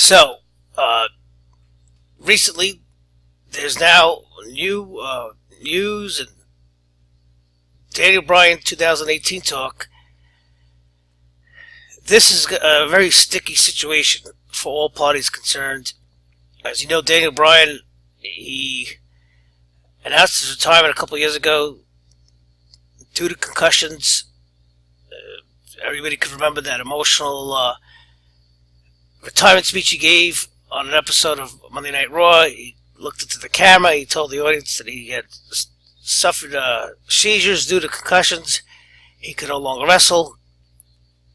So, recently, there's now new news and Daniel Bryan 2018 talk. This is a very sticky situation for all parties concerned. As you know, Daniel Bryan, he announced his retirement a couple of years ago due to concussions. Everybody could remember that emotional retirement speech he gave on an episode of Monday Night Raw. He looked into the camera. He told the audience that he had suffered seizures due to concussions. He could no longer wrestle.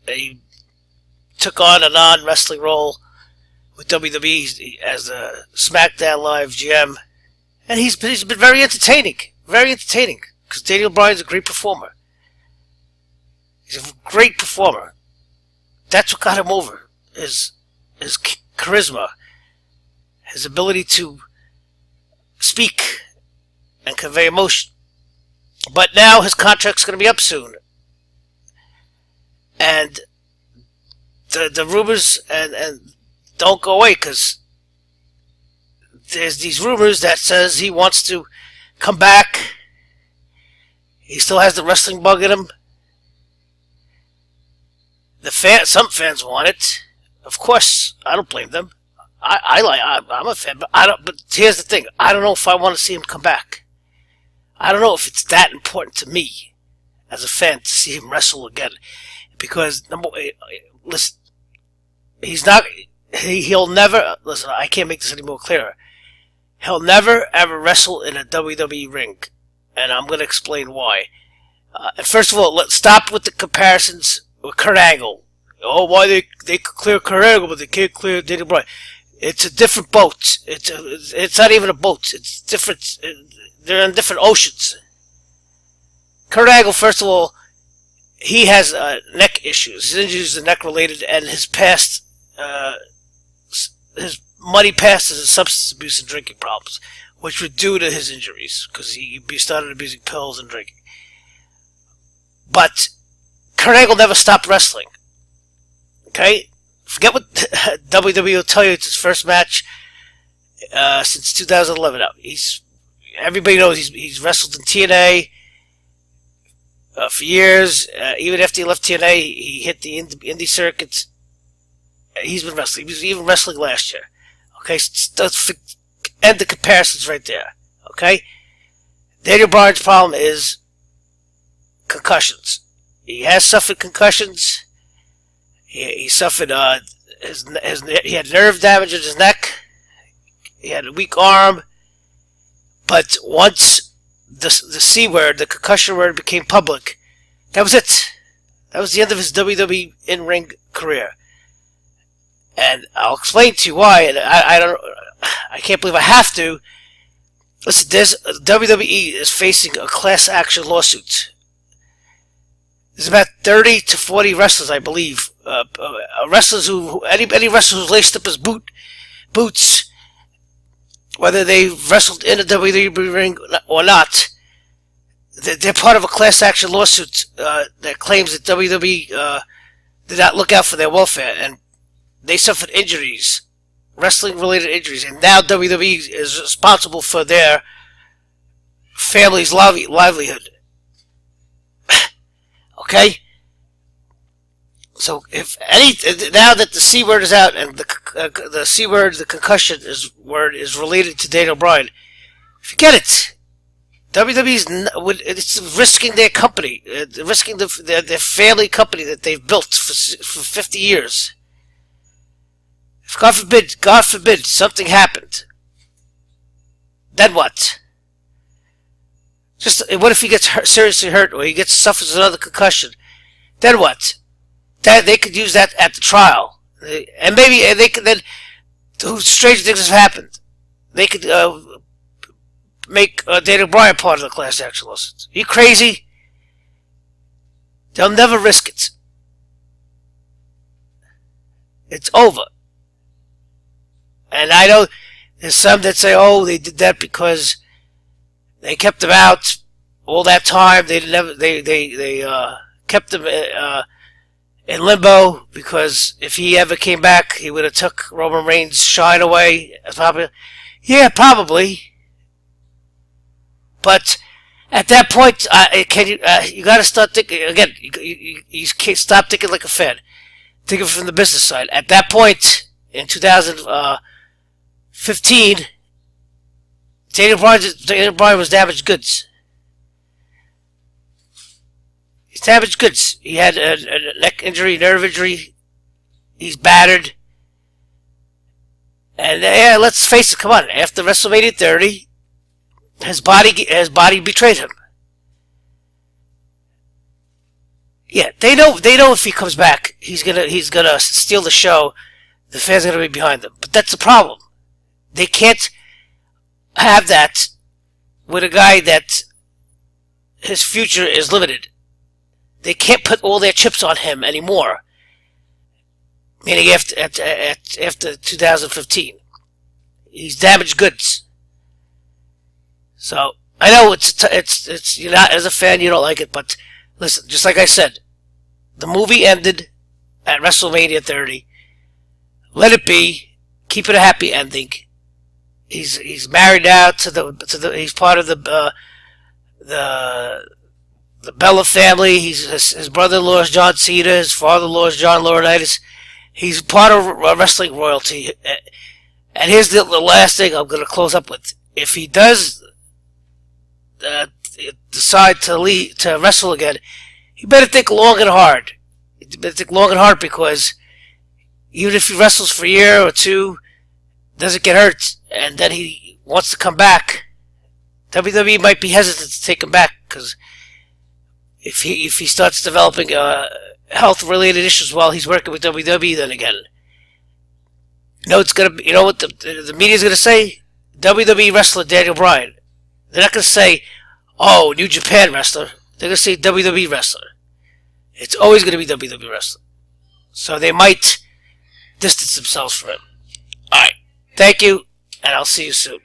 He took on a non-wrestling role with WWE as a SmackDown Live GM, and he's been very entertaining, because Daniel Bryan's a great performer. He's a great performer. That's what got him over. His charisma, his ability to speak and convey emotion. But now his contract's going to be up soon, and the rumors and don't go away, because there's these rumors that says he wants to come back. He still has the wrestling bug in him. Some fans want it. Of course, I don't blame them. I'm a fan, but But here's the thing: I don't know if I want to see him come back. I don't know if it's that important to me as a fan to see him wrestle again, because listen, he'll never listen. I can't make this any more clearer. He'll never ever wrestle in a WWE ring, and I'm going to explain why. And first of all, let's stop with the comparisons with Kurt Angle. Oh, why they could clear Kurt Angle, but they can't clear Daniel Bryan. It's a different boat. It's not even a boat. It's different. They're in different oceans. Kurt Angle, first of all, he has neck issues. His injuries are neck related, and his past, his muddy past is his substance abuse and drinking problems, which were due to his injuries because he started abusing pills and drinking. But Kurt Angle never stopped wrestling. Okay? Forget what WWE will tell you. It's his first match since 2011. Now, everybody knows he's wrestled in TNA for years. Even after he left TNA, he hit the indie circuits. He's been wrestling. He was even wrestling last year. Okay? So let's end the comparisons right there. Okay? Daniel Bryan's problem is concussions. He has suffered concussions. He suffered he had nerve damage in his neck. He had a weak arm. But once the C word, the concussion word, became public, that was it. That was the end of his WWE in-ring career. And I'll explain to you why. And I can't believe I have to. Listen, WWE is facing a class action lawsuit. There's about 30 to 40 wrestlers, I believe. Wrestlers any wrestler who's laced up his boots, whether they wrestled in a WWE ring or not, they're part of a class action lawsuit that claims that WWE did not look out for their welfare, and they suffered injuries, wrestling-related injuries, and now WWE is responsible for their family's livelihood. Okay? So now that the C word is out and the C word, the concussion word is related to Daniel Bryan, forget it. It's risking their company, risking their family company that they've built for 50 years. If God forbid, something happened, then what? What if he gets seriously hurt, or he suffers another concussion? Then what? They could use that at the trial, and maybe they could then. Strange things have happened. They could make Daniel Bryan part of the class action lawsuits. Are you crazy? They'll never risk it. It's over. And I know there's some that say, "Oh, they did that because they kept him out all that time. They kept him in limbo, because if he ever came back, he would have took Roman Reigns' shine away. Yeah, probably. But at that point, you got to start thinking again. You can't stop thinking like a fan. Think of it from the business side. At that point in 2015, Daniel Bryan was damaged goods. He's damaged goods. He had a neck injury, nerve injury. He's battered. And yeah, let's face it. Come on. After WrestleMania 30, his body betrayed him. Yeah, they know if he comes back, he's gonna steal the show. The fans are gonna be behind him. But that's the problem. They can't have that with a guy that his future is limited. They can't put all their chips on him anymore. Meaning after 2015, he's damaged goods. So I know it's you're not, as a fan, you don't like it, but listen, just like I said, the movie ended at WrestleMania 30. Let it be. Keep it a happy ending. He's married now to the he's part of the Bella family. His brother-in-law is John Cena. His father-in-law is John Laurinaitis. He's part of wrestling royalty. And here's the last thing I'm going to close up with. If he does decide to wrestle again, he better think long and hard. He better think long and hard, because even if he wrestles for a year or two, doesn't get hurt, and then he wants to come back, WWE might be hesitant to take him back, because if he starts developing health-related issues while he's working with WWE, then again, it's gonna be, what the media's gonna say? WWE wrestler Daniel Bryan. They're not gonna say, "Oh, New Japan wrestler." They're gonna say WWE wrestler. It's always gonna be WWE wrestler. So they might distance themselves from him. All right, thank you, and I'll see you soon.